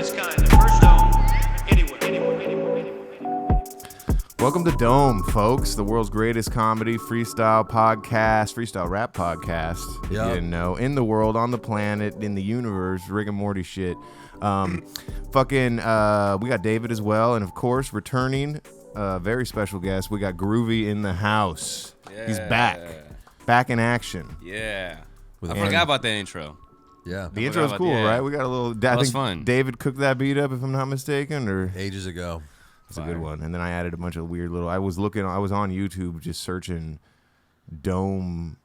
its kind, the first dome anywhere. Welcome to Dome, folks, the world's greatest comedy freestyle podcast, freestyle-rap podcast. If you didn't know, in the world, on the planet, in the universe, Rick and Morty shit. We got David as well, and of course, returning, very special guest, we got Groovyie in the house. Yeah. He's back in action. Yeah, I forgot about that intro. Yeah, the intro's cool, right? We got a little. I think fun. David cooked that beat up, if I'm not mistaken, or ages ago. It's a good one. And then I added a bunch of weird little. I was on YouTube just searching Dome,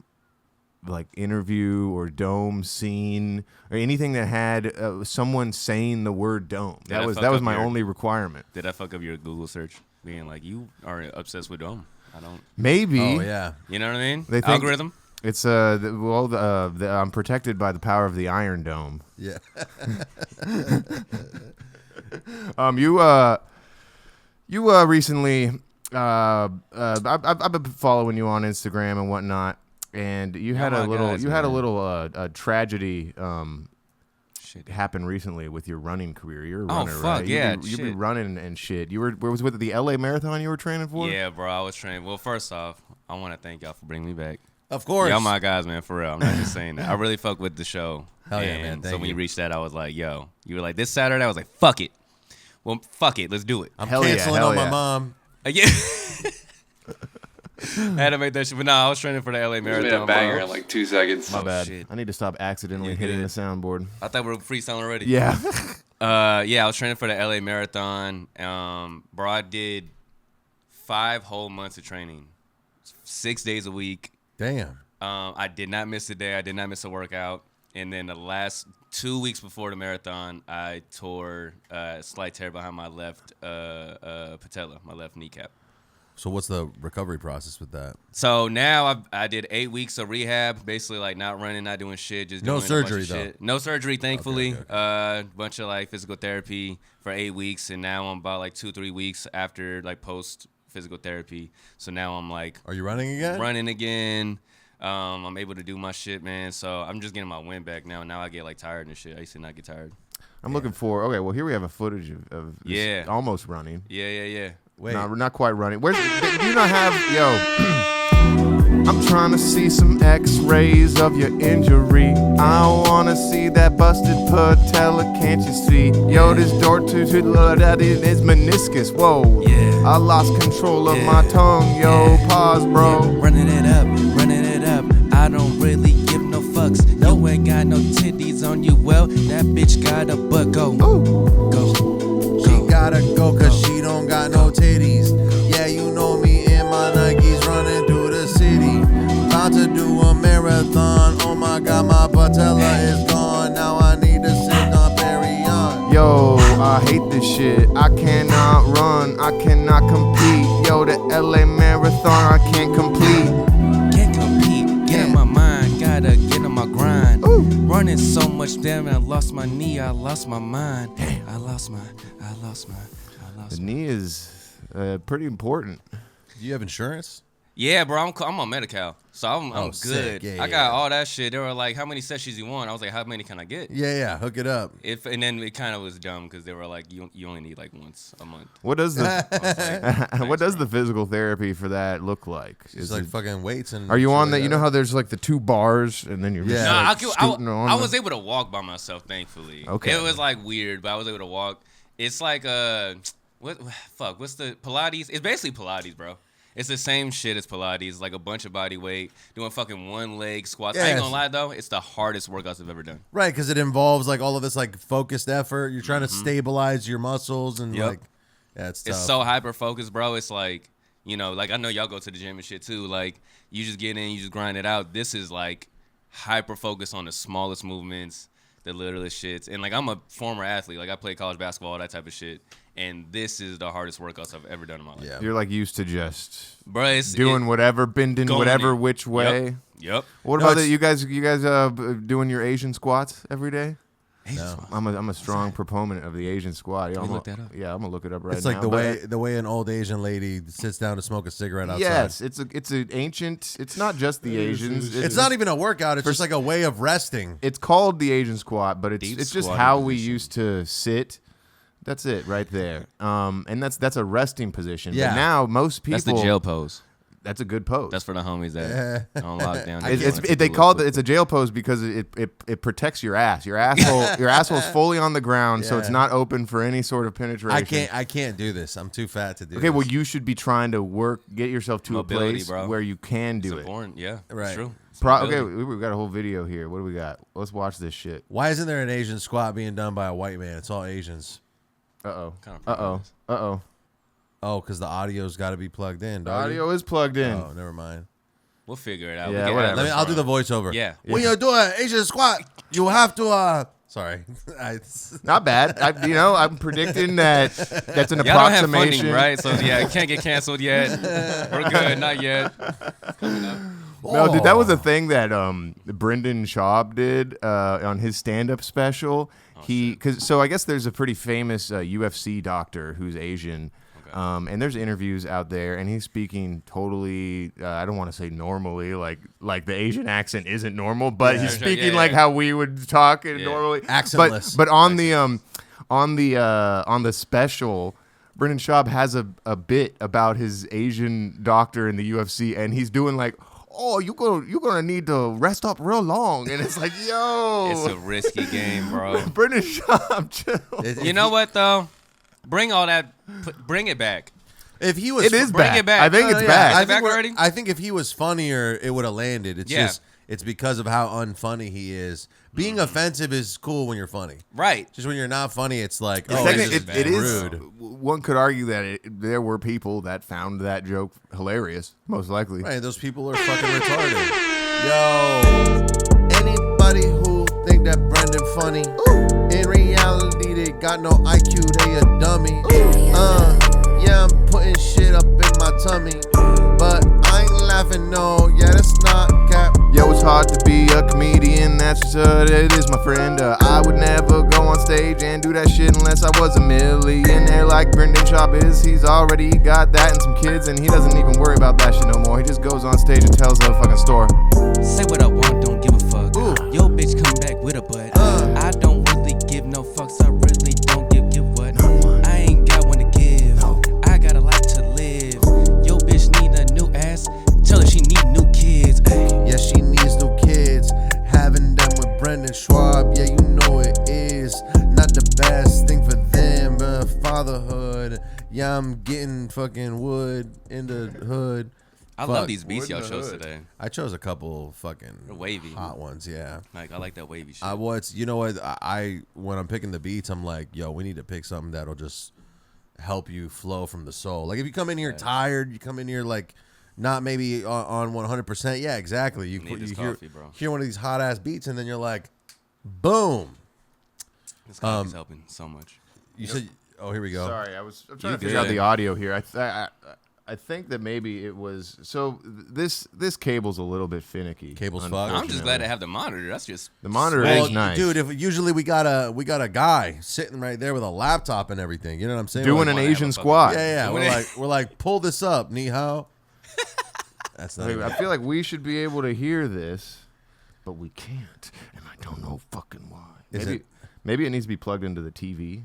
like interview or Dome scene or anything that had someone saying the word Dome. That was my only requirement. Did I fuck up your Google search? Being like, you are obsessed with Dome. I don't. Maybe. Oh yeah. You know what I mean? They think algorithm. It's I'm protected by the power of the Iron Dome. Yeah. You recently, I've been following you on Instagram and whatnot, and you had a little tragedy happen recently with your running career. You're a runner, right? Yeah, you've been running and shit. Was it the LA Marathon you were training for? Yeah, bro, I was training. Well, first off, I want to thank y'all for bringing me back. Of course. Y'all my guys, man, for real. I'm not just saying that. I really fuck with the show. Hell yeah, man. So when you reached that, I was like, yo. You were like, this Saturday? I was like, fuck it. Well, fuck it. Let's do it. I'm canceling on my mom. Yeah. I had to make that shit. But no, I was training for the LA Marathon. It's been a banger in like 2 seconds. My bad. Shit. I need to stop accidentally hitting the soundboard. I thought we were freestyling already. Yeah. Yeah, I was training for the LA Marathon. Bro, I did 5 whole months of training. 6 days a week. Damn. I did not miss a day. I did not miss a workout. And then the last 2 weeks before the marathon, I tore a slight tear behind my left patella, my left kneecap. So what's the recovery process with that? So now I did 8 weeks of rehab, basically like not running, not doing shit, just doing surgery a bunch of shit. No surgery, thankfully. Okay. Bunch of like physical therapy for 8 weeks, and now I'm about like 2-3 weeks after like post physical therapy. So now I'm like, are you running again? Running again. I'm able to do my shit, man. So I'm just getting my wind back now. Now I get like tired and shit. I used to not get tired. I'm looking for. Okay, well here we have a footage of almost running. Yeah. Wait, no, we're not quite running. Do you not have I'm trying to see some X-rays of your injury. I wanna see that busted patella, can't you see? Yo, this door to that is meniscus. Whoa, yeah. I lost control of my tongue. Yo, pause, bro. Yeah. Running it up. I don't really give no fucks. No, ain't got no titties on you. Well, that bitch got a butt. Go. She gotta go cause she don't got no titties. Yeah, you know me and my Nikes running through the city. About to do a marathon. Oh my god, my patella is gone. Now I need to sit on Perion. Yo, I hate this shit. I cannot run. I cannot compete. Yo, the LA Marathon I can't complete. Get in my mind, gotta get on my grind. Ooh. Running so much, damn, I lost my knee, I lost my mind. Damn. I lost my. The knee is pretty important. Do you have insurance? Yeah, bro, I'm on Medi-Cal, so I'm good. Yeah, I got all that shit. They were like, how many sessions you want? I was like, how many can I get? Yeah, hook it up. And then it kind of was dumb because they were like, you only need like once a month. What does the physical therapy for that look like? It's like fucking weights and. Are you on that? You know how there's like the 2 bars and then you're I was able to walk by myself, thankfully. Okay. It was like weird, but I was able to walk. It's like what's the Pilates? It's basically Pilates, bro. It's the same shit as Pilates, like a bunch of body weight, doing fucking one leg squats. I ain't gonna lie though, it's the hardest workouts I've ever done. Right, because it involves like all of this like focused effort. You're trying to stabilize your muscles and like, yeah, it's tough. It's so hyper focused, bro. It's like, like I know y'all go to the gym and shit too. Like you just get in, you just grind it out. This is like hyper focus on the smallest movements, the littlest shits. And like I'm a former athlete, like I played college basketball, all that type of shit. And this is the hardest workouts I've ever done in my life. Yeah. You're like used to just doing whatever, bending whatever which way. Yep. What about that? You guys doing your Asian squats every day? No. I'm a strong proponent of the Asian squat. Can we look that up? Yeah, I'm gonna look it up right now. It's like the way an old Asian lady sits down to smoke a cigarette outside. Yes, it's an ancient. It's not just the Asians. It's not even a workout. It's just like a way of resting. It's called the Asian squat, but it's just how we used to sit That's it right there. And that's a resting position. Yeah. But now most people. That's the jail pose. That's a good pose. That's for the homies that on lockdown. They call it. It's a jail pose because it protects your ass. Your asshole's fully on the ground, so it's not open for any sort of penetration. I can't do this. I'm too fat to do. Okay, this. well you should be trying to get yourself to Mobility, a place bro. where you can do It's it. important. Yeah, Right. It's true. It's Okay, mobility. we've got a whole video here. What do we got? Let's watch this shit. Why isn't there an Asian squat being done by a white man? It's all Asians. Uh-oh. Kinda Uh-oh. Uh-oh. Oh, because the audio's got to be plugged in. The doggy. audio is plugged in. Oh, never mind. We'll figure it out. Yeah, We can whatever. add it I'll do the from- voiceover. Yeah. When you do an Asian squat, you have to. Sorry. Not bad. I'm predicting that that's an Y'all don't have approximation. funding, right? So yeah, it can't get canceled yet. We're good, not yet. No, dude, that was a thing that Brendan Schaub did on his stand-up special. So I guess there's a pretty famous UFC doctor who's Asian, and there's interviews out there, and he's speaking totally. I don't want to say normally, like the Asian accent isn't normal, but he's speaking like how we would talk normally, Accentless. But on the special. Brendan Schaub has a bit about his Asian doctor in the UFC, and he's doing like, "Oh, you're gonna need to rest up real long," and it's like, "Yo, It's a risky game, bro. Brendan Schaub, chill." You know what though? Bring all that. Bring it back. If he was, It is Bring back. it back. I think Oh, it's yeah. back. Is it back already? I think if he was funnier, it would have landed. It's Yeah. just it's because of how unfunny he is. Being offensive is cool when you're funny. Right. Just when you're not funny, it's like, oh, Technically, this it is. rude. One could argue that there were people that found that joke hilarious, most likely. Right, those people are fucking retarded. Yo, anybody who think that Brendan funny, in reality they got no IQ, they a dummy. Yeah, I'm putting shit up in my tummy, but I ain't laughing, no, yeah, that's not cap. Yo, it's hard to be a comedian, that's just it is, my friend. I would never go on stage and do that shit unless I was a millionaire like Brendan Schaub is. He's already got that and some kids, and he doesn't even worry about that shit no more. He just goes on stage and tells a fucking story. Say what I want, don't give a fuck. Yo, bitch, come back with a butt. I don't really give no fucks. I really don't give what. I ain't got one to give. I got a life to live. Yo, bitch, need a new ass. Tell her she need new kids. Ay. Yeah, she needs new kids. Having them with Brendan Schwab, yeah, you know it is not the best thing for them. Fatherhood, yeah, I'm getting fucking wood in the hood. I Fuck. love these beats Wood in y'all the chose hood. today. I chose a couple fucking They're wavy. hot ones, yeah. Like I like that wavy shit. You know what? I when I'm picking the beats, I'm like, yo, we need to pick something that'll just help you flow from the soul. Like if you come in here tired, you come in here like not maybe on 100%. Yeah, exactly. You Need this hear coffee, bro. hear one of these hot ass beats, and then you're like, boom. This coffee's helping so much. You said, oh, here we go. Sorry, I'm trying You to figure out good. the audio here. I think that maybe it was this cable's a little bit finicky. Cable's fucked. I'm just glad to have the monitor. That's just The monitor Well, is nice. dude. If usually we got a guy sitting right there with a laptop and everything. You know what I'm saying? doing We're an like, have a Asian fucking- squat. yeah. Doing it. We're like, pull this up, ni hao. That's not. Like, even- I feel like we should be able to hear this, but we can't, and I don't know fucking why. Maybe it needs to be plugged into the TV.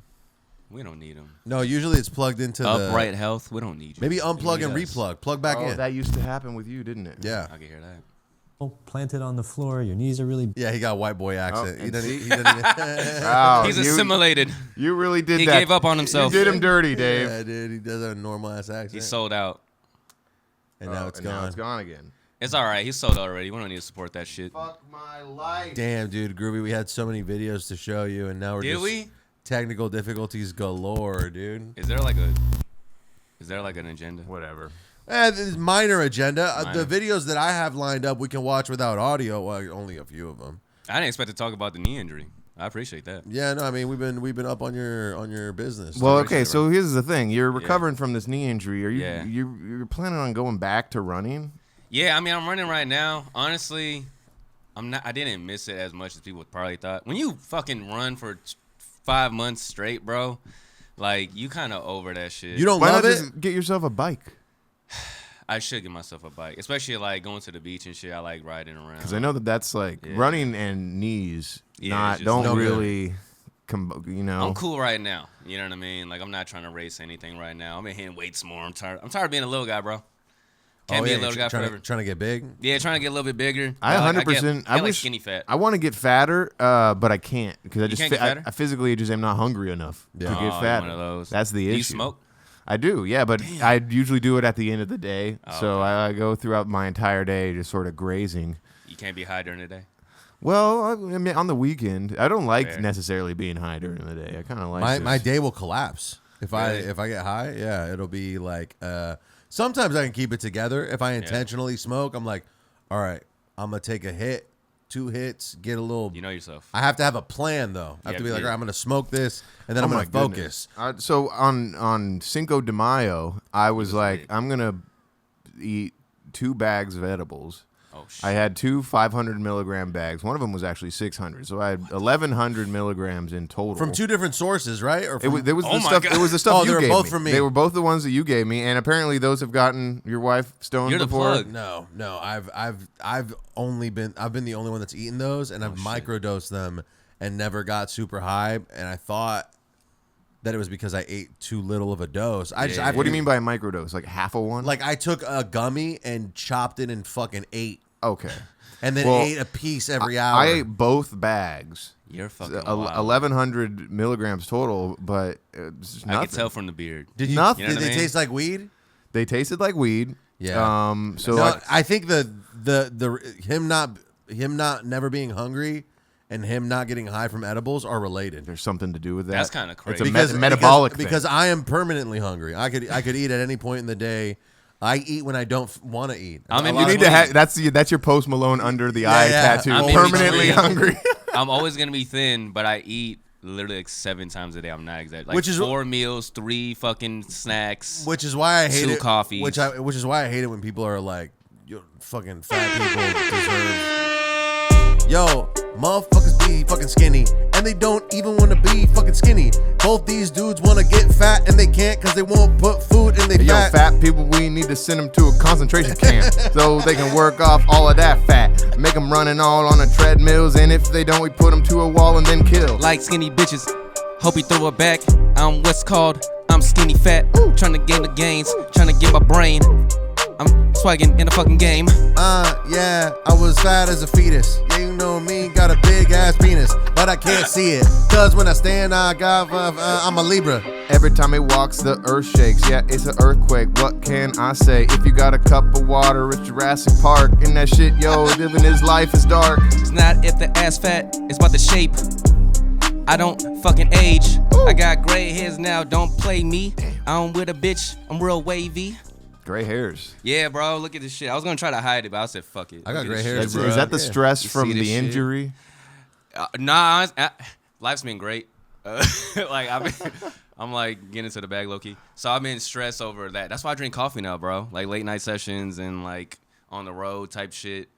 we don't need them. No, usually it's plugged into Upright health. We don't need you. Maybe You unplug need and us. replug. Plug back in. That used to happen with you, didn't it? Yeah. I can hear that. Planted on the floor, your knees are really Yeah, he got white boy accent. Oh, He doesn't. see? He doesn't Wow, He's you, assimilated. You really did He that. gave up on himself. You did him dirty, Dave. yeah, dude. He does a normal ass accent. He sold out. and now it's And gone. Now it's gone again. It's all right. He sold out already. We don't need to support that shit. Fuck my life. Damn, dude, Groovy, we had so many videos to show you, and now we're Did just we? technical difficulties galore, dude. Is there like an agenda? Whatever. This is minor agenda. Minor. The videos that I have lined up, we can watch without audio. Well, only a few of them. I didn't expect to talk about the knee injury. I appreciate that. Yeah, no, I mean we've been up on your business. Well, appreciate okay. it, So here's the thing: you're recovering from this knee injury. Are you? Yeah. You're planning on going back to running? Yeah, I mean, I'm running right now. Honestly, I'm not. I didn't miss it as much as people probably thought. When you fucking run for 5 months straight, bro, like you kind of over that shit. You don't Why love not it? just get yourself a bike? I should get myself a bike, especially like going to the beach and shit. I like riding around. Because I know that's like Yeah. running and knees Yeah, not it's just don't no good. really I'm cool right now. You know what I mean? Like, I'm not trying to race anything right now. I'm in hitting weights more. I'm tired of being a little guy, bro. Can't be a little guy forever. Trying to get big? Yeah, trying to get a little bit bigger. I 100%. I like skinny fat. I want to get fatter, but I can't because I physically just am not hungry enough to get fatter. One of those. That's the issue. Do you smoke? I do, yeah, but I usually do it at the end of the day. So I go throughout my entire day just sort of grazing. You can't be high during the day? Well, I mean, on the weekend, I don't like necessarily being high during the day. I kind of like my day will collapse if I get high. Yeah, it'll be like sometimes I can keep it together. If I intentionally smoke, I'm like, all right, I'm gonna take a hit, 2 hits, get a little. You know yourself. I have to have a plan though. I have to be like, all right, I'm gonna smoke this, and then I'm gonna focus. So on Cinco de Mayo, I was like, I'm gonna eat 2 bags of edibles. Oh, shit. I had 2 500 milligram bags. One of them was actually 600, so I had 1,100 milligrams in total. From 2 different sources, right? Or it was the stuff. It was the stuff you they were gave both me. from me. They were both the ones that you gave me, and apparently those have gotten your wife stoned You're the before. plug. No. I've been the only one that's eaten those, and I've microdosed them and never got super high. And I thought that it was because I ate too little of a dose. What do you mean by a microdose? Like half of one? Like I took a gummy and chopped it and fucking ate. Okay. And then ate a piece every hour. I ate both bags. You're fucking 1,100 milligrams total, but it's nothing. I can tell from the beard. Did you? Nothing. Did they taste like weed? They tasted like weed. Yeah. So no, I think him not never being hungry and him not getting high from edibles are related. There's something to do with that. That's kind of crazy. It's a metabolic thing. Because I am permanently hungry. I could eat at any point in the day. I eat when I don't want to eat. You need to have that's your Post Malone under the eye tattoo. Permanently hungry. I'm always gonna be thin, but I eat literally like 7 times a day. I'm not exaggerating. Like which is 4 meals, 3 fucking snacks. Which is why I hate 2 it. coffees. Which is why I hate it when people are like, "Yo, fucking fat people deserve." Yo, motherfuckers be fucking skinny, and they don't even want to be fucking skinny. Both these dudes want to get fat, and they can't because they won't put food in their fat. Yo, fat people, we need to send them to a concentration camp so they can work off all of that fat. Make them running all on the treadmills, and if they don't, we put them to a wall and then kill. Like skinny bitches, hope you throw it back. I'm what's called, I'm skinny fat. Trying to gain the gains, trying to get my brain. I'm swagging in the fucking game. Yeah, I was fat as a fetus. Yeah, you know me, got a big ass penis, but I can't see it. Cause when I stand, I'm a Libra. Every time he walks, the earth shakes. Yeah, it's an earthquake. What can I say? If you got a cup of water, it's Jurassic Park. And that shit, yo, living his life is dark. It's not if the ass fat, it's about the shape. I don't fucking age. I got gray hairs now, don't play me. I'm with a bitch, I'm real wavy. Gray hairs. Yeah, bro, look at this shit. I was gonna try to hide it, but I said, fuck it. I got Look at gray this hairs, shit. bro. Is that the stress You from see this the shit? injury? Nah, life's been great. Like I'm like getting into the bag low key. So I've been stressed over that. That's why I drink coffee now, bro. Like late night sessions and like on the road type shit.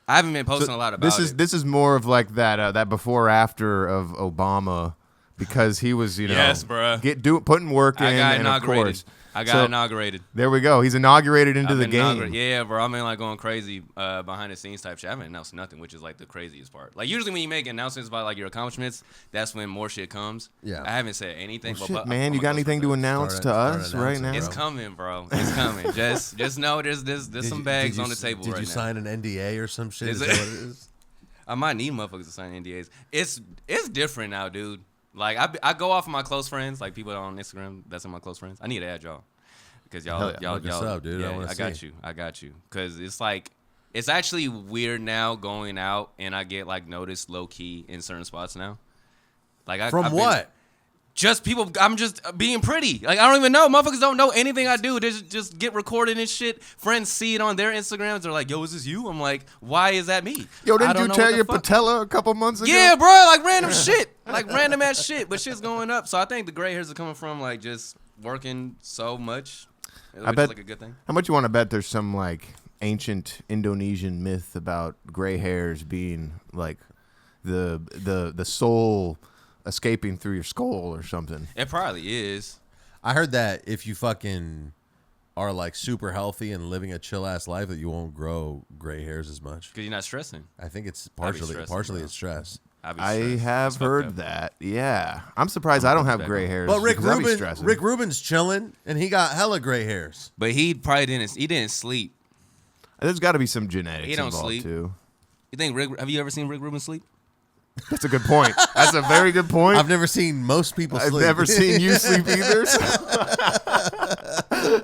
I haven't been posting a lot about it. This is more of like that before after of Obama, because he was yes, bro. Putting work in. I got and inaugurated. Of course. I got inaugurated. There we go. He's inaugurated into the game. Yeah, bro. I've been like going crazy behind the scenes type shit. I haven't announced nothing, which is like the craziest part. Like usually when you make announcements about like your accomplishments, that's when more shit comes. Yeah. I haven't said anything. Well, shit, man, you got anything to announce to us right now? It's coming, bro. It's coming. just know there's some bags on the table right now. Did you sign an NDA or some shit? Is that what it is? I might need motherfuckers to sign NDAs. It's different now, dude. Like I go off of my close friends, like people on Instagram. That's in my close friends. I need to add y'all. Because y'all, Look us up, dude. Yeah, I got you. Because it's like, it's actually weird now going out and I get like noticed low key in certain spots now. Like From what? Just people. I'm just being pretty. Like I don't even know. Motherfuckers don't know anything I do. They just get recorded and shit. Friends see it on their Instagrams. They're like, "Yo, is this you?" I'm like, "Why is that me?" Yo, didn't you tear your patella a couple months ago? Yeah, bro. Like random shit. Like random ass shit. But shit's going up. So I think the gray hairs are coming from like just working so much. I bet like a good thing. How much you want to bet there's some like ancient Indonesian myth about gray hairs being like the soul escaping through your skull or something? It probably is. I heard that if you fucking are like super healthy and living a chill ass life, that you won't grow gray hairs as much Because you're not stressing. I think it's I'd be partially stressing, bro. it's stress. I have heard that. Yeah, I'm surprised I don't have gray hairs. But Rick because I'd be stressing. Rubin's chilling, and he got hella gray hairs. But he probably didn't. He didn't sleep. There's got to be some genetics He don't involved sleep. too. You think Rick? Have you ever seen Rick Rubin sleep? That's a good point. That's a very good point. I've never seen most people sleep. I've never seen you sleep either.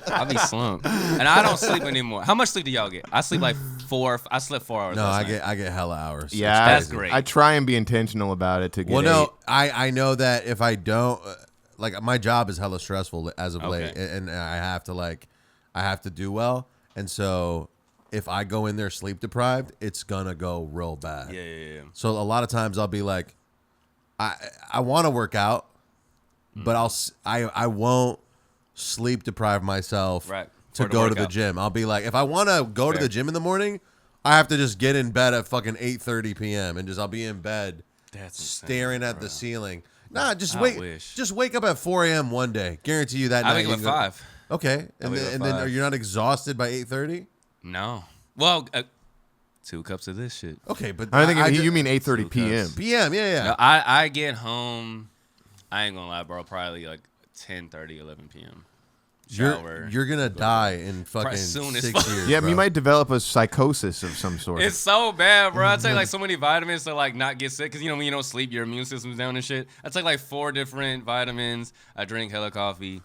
I'll be slumped, and I don't sleep anymore. How much sleep do y'all get? I sleep like 4. I slept 4 hours. No, last I night. get hella hours. Yeah, That's great. I try and be intentional about it to get. Well, no, 8. I know that if I don't, like, my job is hella stressful as of late, Okay. and I have to do well, and so if I go in there sleep deprived, it's gonna go real bad. Yeah. So a lot of times I'll be like, I want to work out, but I won't sleep deprive myself Right. to For the go to the workout. gym. I'll be like, if I want to go to Fair. the gym in the morning, I have to just get in bed at fucking 8:30 p.m. and I'll be in bed That's insane, staring at bro. the ceiling. Nah, just I wait. wish. Just wake up at 4 a.m. one day. Guarantee you that I night. wake you up can at go- 5. Okay, and wake up then, at 5. you're not exhausted by 8:30. No. Well, 2 cups of this shit. Okay, but I think you ju- mean 8:30 p.m. p.m. Yeah. No, I get home. I ain't gonna lie, bro. Probably like 10:30, 11 p.m. Shower. You're gonna die in fucking soon as 6 fuck. years. Yeah, bro. you might develop a psychosis of some sort. It's so bad, bro. I take like so many vitamins to like not get sick, cause you know when you don't sleep, your immune system's down and shit. I take like 4 different vitamins. I drink hella coffee.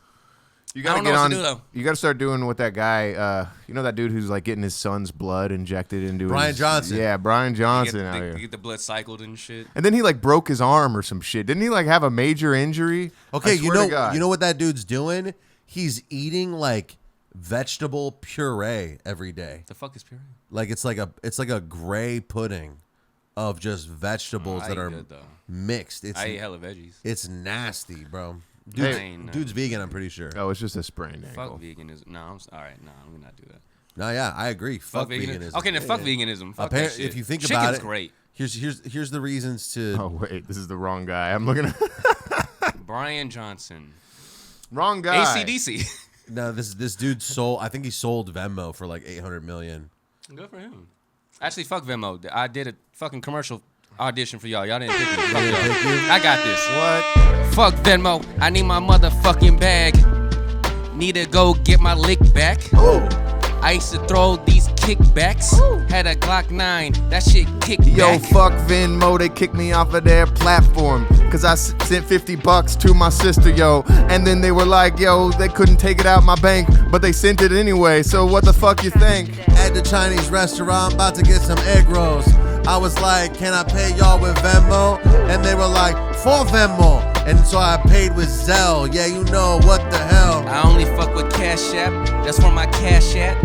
You I gotta don't know get what on. to do, though. You gotta start doing what that guy. You know that dude who's like getting his son's blood injected into Brian his, Johnson. Yeah, Brian Johnson You out here. get the blood cycled and shit. And then he like broke his arm or some shit. Didn't he like have a major injury? Okay, I you swear to God. know what that dude's doing? He's eating like vegetable puree every day. The fuck is puree? Like it's like a gray pudding of just vegetables I that eat are good, though. mixed. It's I eat hella veggies. it's nasty, bro. Hey. Dude's vegan, I'm pretty sure. Oh, it's just a sprained ankle. Fuck veganism. No, all right. No, I'm gonna not do that. No, yeah, I agree. Fuck veganism. Okay, then fuck veganism. Fuck that shit. If you think Chicken's about it, great. Here's the reasons to. Oh wait, this is the wrong guy. I'm looking at Brian Johnson. wrong guy. ACDC. No, this dude sold. I think he sold Venmo for like 800 million. Good for him. Actually, fuck Venmo. I did a fucking commercial audition for y'all. Y'all didn't pick me. Fuck y'all. I got this. What? Fuck Venmo. I need my motherfucking bag. Need to go get my lick back. Oh, I used to throw these kickbacks. Had a Glock 9. That shit kicked Yo, back. fuck Venmo, they kicked me off of their platform. Cause I sent $50 to my sister, yo. And then they were like, yo, they couldn't take it out my bank, but they sent it anyway. So what the fuck you think? at the Chinese restaurant, about to get some egg rolls. I was like, can I pay y'all with Venmo? And they were like, for Venmo. And so I paid with Zelle. Yeah, you know what the hell. I only fuck with Cash App. That's where my cash at.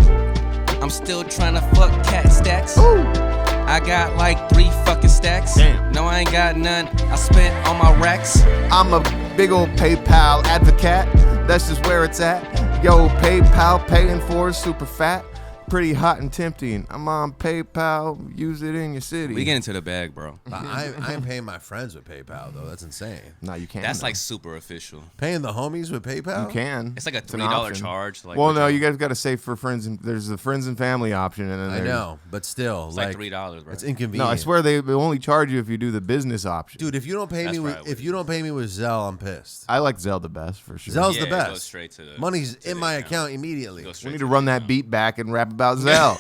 I'm still trying to fuck cat stacks. I got like 3 fucking stacks. Damn. No, I ain't got none. I spent all my racks. I'm a big old PayPal advocate. That's just where it's at. Yo, PayPal paying for is super fat. Pretty hot and tempting. I'm on PayPal. Use it in your city. We get into the bag, bro. I'm paying my friends with PayPal, though. That's insane. No, you can't. That's though. like super official. Paying the homies with PayPal? You can. It's like a an $3 option. charge. Like, Well, which no, one? you guys got to save for friends. And there's the friends and family option, and then I there's- know, but still, It's like $3, bro. It's inconvenient. No, I swear they only charge you if you do the business option. dude. If you don't pay That's me, with, probably if what you don't pay me with Zelle, I'm pissed. I like Zelle the best for sure. Zelle's Yeah, the it goes best. straight to the- Money's to in the my account. account immediately. Goes We straight need to to the run that account. beat back and rap about Zelle.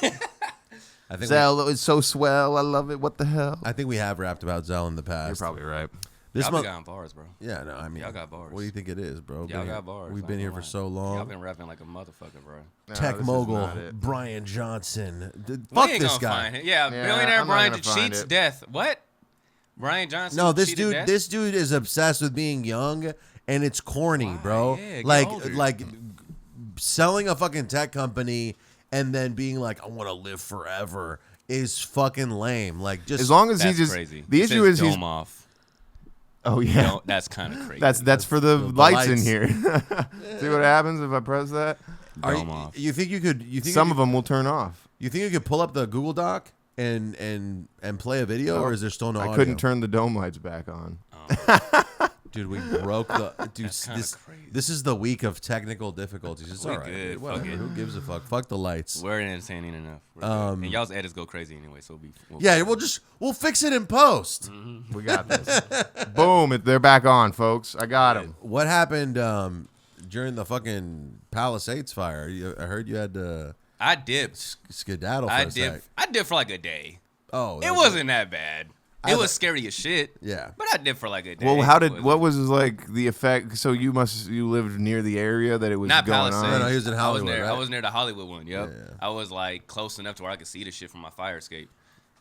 I think Zelle is so swell. I love it. What the hell? I think we have rapped about Zelle in the past. You're probably right. This Y'all month. be got bars, bro. Yeah, no, I mean, Y'all got bars. What do you think it is, bro? Y'all Been here- got bars. We've I been ain't here gonna for lie. so long. Y'all been rapping like a motherfucker, bro. Tech this is mogul not it. Brian Johnson. We Fuck ain't this gonna guy. find him. Yeah, Yeah, billionaire I'm not Brian gonna find cheats it. death. What? Brian Johnson? No, this cheated death? dude is obsessed with being young, and it's corny, Why? bro. Yeah, get like older. like selling a fucking tech company and then being like, I want to live forever is fucking lame. Like just As long as That's he just crazy. the It issue says is he's dome off. oh yeah No, that's kind of crazy. that's for the the lights in lights. here. See what happens if I press that? dome off. you think you could you think Some you of them will turn off. you think you could pull up the Google Doc and play a video, or is there still no I audio? couldn't turn the dome lights back on. Dude, we broke the dude. kinda crazy. This is the week of technical difficulties. It's We all right. good, Dude, whatever. fuck it. Who gives a fuck? Fuck the lights. We're entertaining enough. We're good. And y'all's edits go crazy anyway, so Yeah, we'll fix it in post. We got this. Boom! They're back on, folks. I got them. What happened during the fucking Palisades fire? I heard you had to I dipped. skedaddle for I a sec. dipped. I dipped for like a day. Oh, It wasn't that bad. It was scary as shit. Yeah. But I dipped for like a day. Well, what was like the effect? So you lived near the area that it was Not going Palisades. on. No, he was in Hollywood, I right? was near the Hollywood one. Yep. Yeah. I was like close enough to where I could see the shit from my fire escape,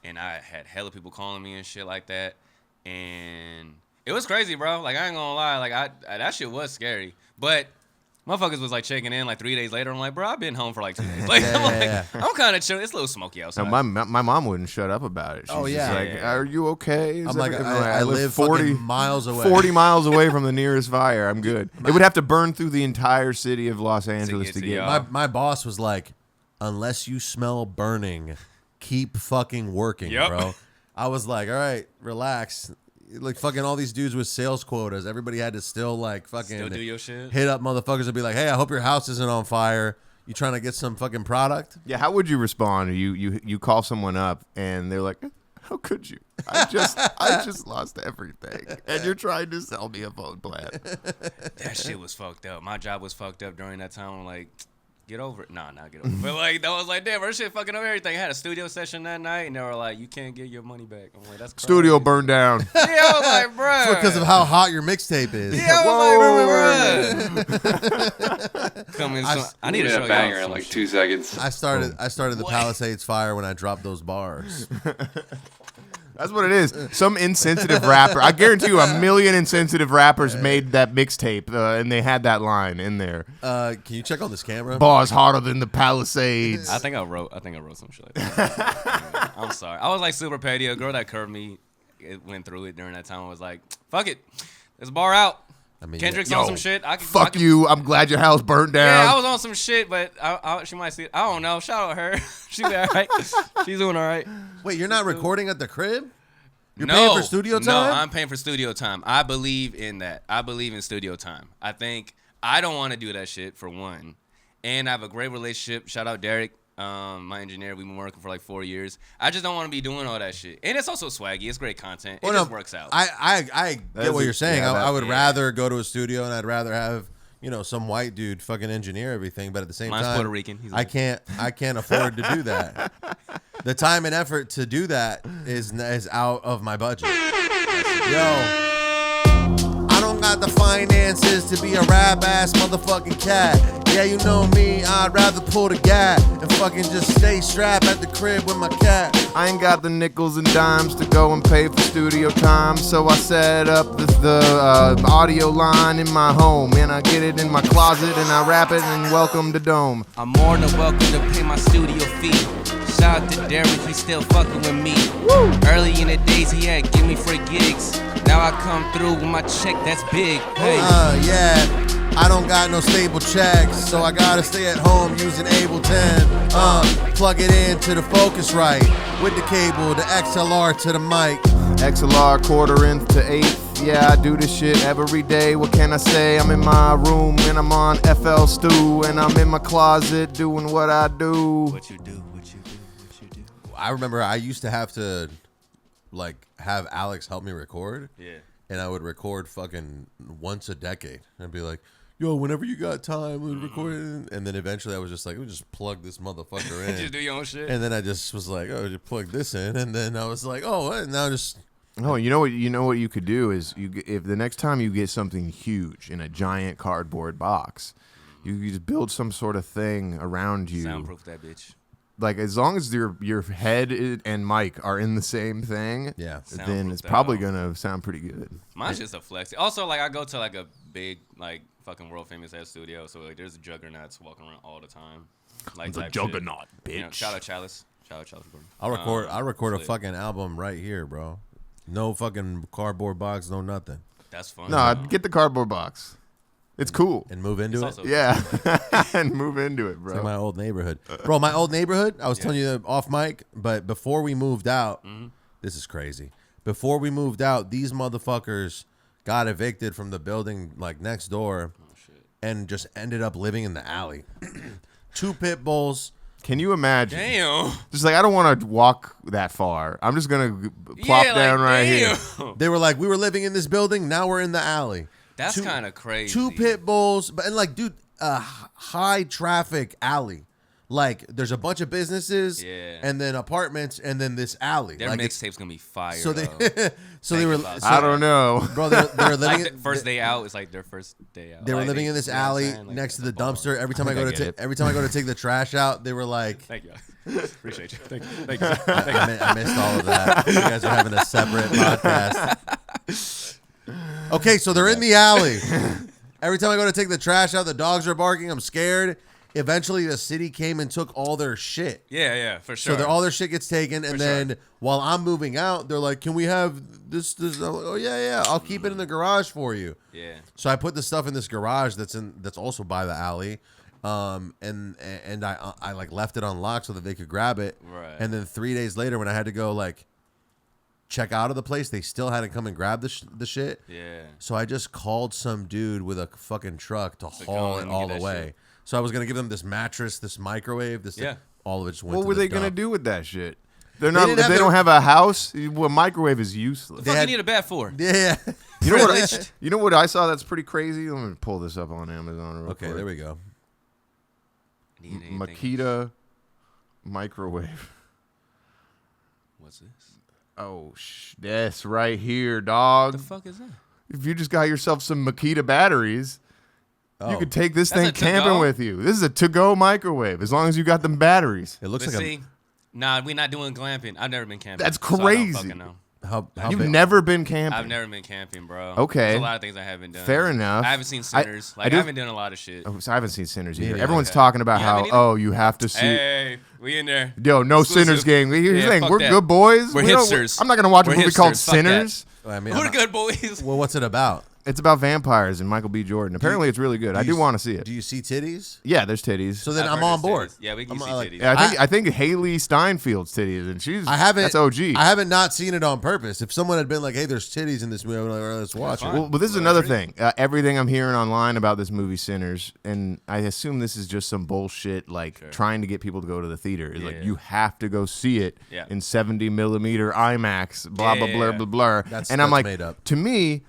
and I had hella people calling me and shit like that, and it was crazy, bro. Like I ain't gonna lie, like I that shit was scary, but. Motherfuckers was like checking in like 3 days later. I'm like, bro, I've been home for like 2 days. Like, I'm kind of chill. It's a little smoky outside. No, my mom wouldn't shut up about it. She's Oh, just yeah. like, Yeah. are you okay? I'm like, I live 40 fucking miles away. 40 miles away from the nearest fire. I'm good. It would have to burn through the entire city of Los Angeles get to to get. y'all. My boss was like, unless you smell burning, keep fucking working, Yep. bro. I was like, all right, relax. Like fucking all these dudes with sales quotas. Everybody had to still like fucking Still do your shit. hit up motherfuckers and be like, hey, I hope your house isn't on fire. You trying to get some fucking product? Yeah, how would you respond? You call someone up and they're like, "How could you? I just lost everything, and you're trying to sell me a phone plan." That shit was fucked up. My job was fucked up during that time. I'm like, get over it. Nah, not get over it. But like, I was like, damn, that shit fucking up everything. I had a studio session that night, and they were like, you can't get your money back. I'm like, that's crazy. Studio burned down. Yeah, I was like, bro. Because of how hot your mixtape is. Yeah, I was like, bro. Come in, I need to show a y'all banger in some like shit. 2 seconds. I started the Palisades fire when I dropped those bars. That's what it is. Some insensitive rapper. I guarantee you, 1 million insensitive rappers made that mixtape, and they had that line in there. Can you check on this camera? Bars hotter than the Palisades. I think I wrote some shit like that. I'm sorry. I was like super petty. A girl that curved me, it went through it during that time. I was like, fuck it. Let's bar out. I mean, Kendrick's Yo, on some shit. I Fuck you. I'm glad your house burned down. Yeah, I was on some shit, but she might see it. I don't know. Shout out her. She's all right. She's doing all right. Wait, you're not recording at the crib? You're No, paying for studio time? No, I'm paying for studio time. I believe in that. I believe in studio time. I think I don't want to do that shit for one. And I have a great relationship. Shout out Derek, my engineer. We've been working for like 4 years. I just don't want to be doing all that shit. And it's also swaggy. It's great content. It just works out. I get what you're saying. yeah, I would yeah. rather go to a studio and I'd rather have, some white dude fucking engineer everything, but at the same Mine's time, Puerto Rican. He's I can't afford to do that. The time and effort to do that is out of my budget. Yo, I don't got the finances to be a rap ass motherfucking cat. Yeah, you know me, I'd rather pull the gat and fucking just stay strapped at the crib with my cat. I ain't got the nickels and dimes to go and pay for studio time, so I set up the audio line in my home, and I get it in my closet, and I wrap it, and welcome to Dome. I'm more than welcome to pay my studio fee. Shout out to Derek, he still fucking with me. Woo! Early in the days, he had give me free gigs. Now I come through with my check, that's big. Hey. Yeah. I don't got no stable checks, so I gotta stay at home using Ableton. Plug it into the Focusrite with the cable, the XLR to the mic. XLR quarter-inch to eighth. Yeah, I do this shit every day. What can I say? I'm in my room and I'm on FL Stew, and I'm in my closet doing what I do. What you do. I remember I used to have to have Alex help me record. Yeah. And I would record fucking once a decade. I'd be like, yo, whenever you got time, we'll record it. And then eventually I was just like, we'll just plug this motherfucker in. Just do your own shit. And then I just was like, oh, just plug this in. And then I was like, oh, what? Now just... Oh, you know what you could do is if the next time you get something huge in a giant cardboard box, you just build some sort of thing around you. Soundproof that bitch. Like, as long as your head and mic are in the same thing, Yeah. then Soundproof it's that probably out. gonna sound pretty good. Mine's just a flex. Also, like, I go to like a big, like, fucking world famous ass studio, so like there's juggernauts walking around all the time. Like The type juggernaut, shit. bitch. You know, shout out Chalice. Recording. I'll record a lit. fucking album right here, bro. No fucking cardboard box, no nothing. That's fun. No, get the cardboard box. It's cool. And move into It's it. also Yeah, and move into it, bro. Like my old neighborhood. Bro, my old neighborhood, I was telling you off mic, but before we moved out, this is crazy. Before we moved out, these motherfuckers got evicted from the building like next door, and just ended up living in the alley. 2 pit bulls. Can you imagine? Damn. Just like I don't want to walk that far. I'm just gonna plop down right here. They were like, we were living in this building. Now we're in the alley. That's kind of crazy. 2 pit bulls, but and like, dude, high traffic alley. Like, there's a bunch of businesses, and then apartments, and then this alley. Their like, mixtape's gonna be fire. So they, so Think they were. about So, I don't know, bro. They were living like first day out is like their first day out. They were Like, living in this you know what I'm alley saying? Like, next to the bar. dumpster. Every time I go get to it. every time I go to take the trash out, they were like, Thank you. Appreciate you. Thank you. Thank you. I missed all of that. You guys are having a separate podcast. Okay, so they're in the alley. Every time I go to take the trash out, the dogs are barking. I'm scared. Eventually, the city came and took all their shit. Yeah, for sure. So all their shit gets taken, and then while I'm moving out, they're like, "Can we have this?" I'm like, oh yeah, I'll keep it in the garage for you. Yeah. So I put the stuff in this garage that's also by the alley, and I like left it unlocked so that they could grab it. Right. And then 3 days later, when I had to go like check out of the place, they still hadn't come and grab the shit. Yeah. So I just called some dude with a fucking truck to haul go it and all get the that way. shit. So I was gonna give them this mattress, this microwave, this all of it just went. what to were the they gonna dump. do with that shit? They're not. didn't If have they their- don't have a house, well, microwave is useless. What the fuck had- you need a bat for? Yeah. You know what? Privileged. You know what I saw that's pretty crazy. Let me pull this up on Amazon. Real Okay, quick. there we go. Need anything? Makita microwave. What's this? Oh, that's right here, dog. What the fuck is that? If you just got yourself some Makita batteries, you could take this That's thing a to-go? camping with you. This is a to-go microwave, as long as you got them batteries. It looks But like see, nah, we're not doing glamping. I've never been camping. That's so I don't crazy. fucking know. how You've big- never been camping. I've never been camping, bro. Okay. There's a lot of things I haven't done. Fair enough. I haven't seen Sinners. I do- I've been doing a lot of shit. Oh, so I haven't seen Sinners either. Neither. Everyone's Okay. talking about You how, haven't either? oh, you have to see. Hey, we in there. Yo, no Exclusive. Sinners gang. Here's Yeah, the thing. fuck We're that. good boys. We're We don't- hipsters. I'm not going to watch We're a movie called hipsters. Fuck that. Sinners. I mean, We're I'm good boys. well, what's it about? It's about vampires and Michael B. Jordan. Apparently, it's really good. I do want to see it. Do you see titties? Yeah, there's titties. So then I've I'm heard on it's board. titties. Yeah, we can I'm see like- titties. Yeah, I think Haley Steinfeld's titties, and she's I haven't. That's OG. I haven't not seen it on purpose. If someone had been like, "Hey, there's titties in this movie," I'd be like, "All right, let's watch it." fine. Well, but this is Well, another that's thing. Everything I'm hearing online about this movie Sinners, and I assume this is just some bullshit, like trying to get people to go to the theater. Is like Yeah. you have to go see it Yeah. in 70 millimeter IMAX. Blah blah Yeah. blah blah blah. That's and I'm like, made up. to me,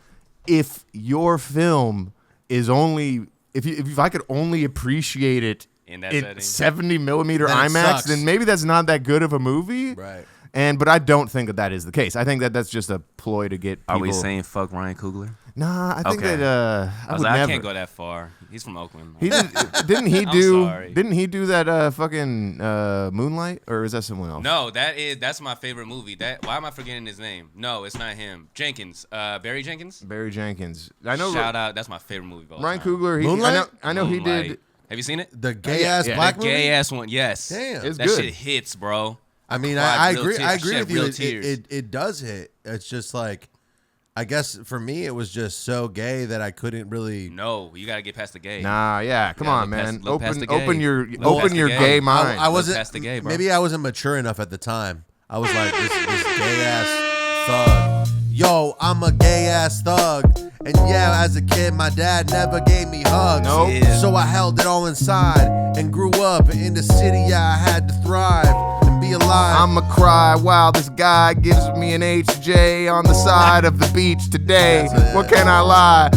if your film is only if I could only appreciate it In that setting. 70 millimeter Then it IMAX, sucks. then maybe that's not that good of a movie. Right. But I don't think that is the case. I think that that's just a ploy to get people. Are we saying fuck Ryan Coogler? Nah, I think Okay. that I would I never. can't go that far. He's from Oakland. He didn't he I'm do? sorry. Didn't he do that fucking Moonlight, or is that someone else? No, that's my favorite movie. Why am I forgetting his name? No, it's not him. Jenkins. Barry Jenkins. Barry Jenkins. I know. Shout out. That's my favorite movie of all Ryan time. Coogler. Moonlight? I know he Moonlight. did. Have you seen it? The gay ass yeah. black The movie. gay ass one. Yes. Damn. It's that good. shit hits, bro. I mean, Cried I real agree. tears. I agree Shed with you. real tears. It does hit. It's just like, I guess for me, it was just so gay that I couldn't really. No, you gotta get past the gay. Nah, yeah. Come Yeah, on, look past- man. look past the gay. Open your Look open past the your gay. gay mind. I wasn't. past the gay, bro. Maybe I wasn't mature enough at the time. I was like this gay ass thug. Yo, I'm a gay ass thug. And yeah, as a kid, my dad never gave me hugs. Nope. Yeah. So I held it all inside and grew up in the city. Yeah, I had to thrive and be alive. I'ma cry while this guy gives me an HJ on the side of the beach today. What can I lie?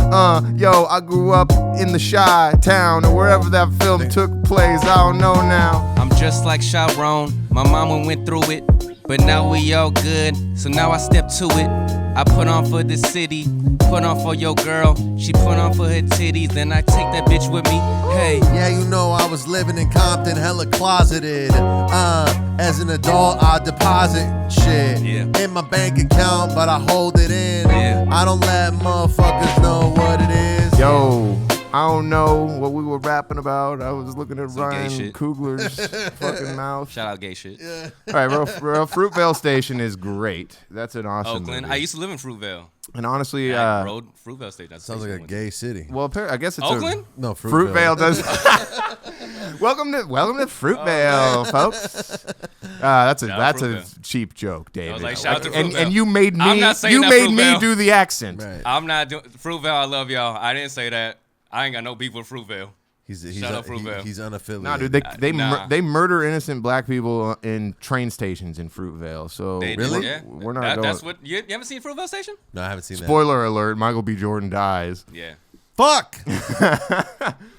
Yo, I grew up in the Chi town or wherever that film took place. I don't know now. I'm just like Sharon, my mama went through it, but now we all good, so now I step to it. I put on for the city, put on for your girl, she put on for her titties, then I take that bitch with me, hey. Yeah, you know I was living in Compton, hella closeted. As an adult, I deposit shit in my bank account, but I hold it in. I don't let motherfuckers know what it is. Yo, I don't know what we were rapping about. I was looking at Some gay Ryan shit. Coogler's fucking mouth. Shout out gay shit. All right, bro, Fruitvale Station is great. That's an awesome Oakland. movie. I used to live in Fruitvale. And honestly, Road Fruitvale State. That's Sounds like a gay city. well, I guess it's Oakland? No, Fruitvale does. welcome to Fruitvale, folks. That's Shout out a Fruitvale. cheap joke, David. like, shout out to and Fruitvale. you made me I'm not saying you that, made me Fruitvale. do the accent. Right. I'm not doing Fruitvale. I love y'all. I didn't say that. I ain't got no beef with Fruitvale. Shout out Fruitvale. He's unaffiliated. No, dude, they murder innocent black people in train stations in Fruitvale. So They Really? Yeah. we're not going. That's what you haven't seen Fruitvale Station? No, I haven't seen that. Spoiler alert: Michael B. Jordan dies. Yeah. Fuck.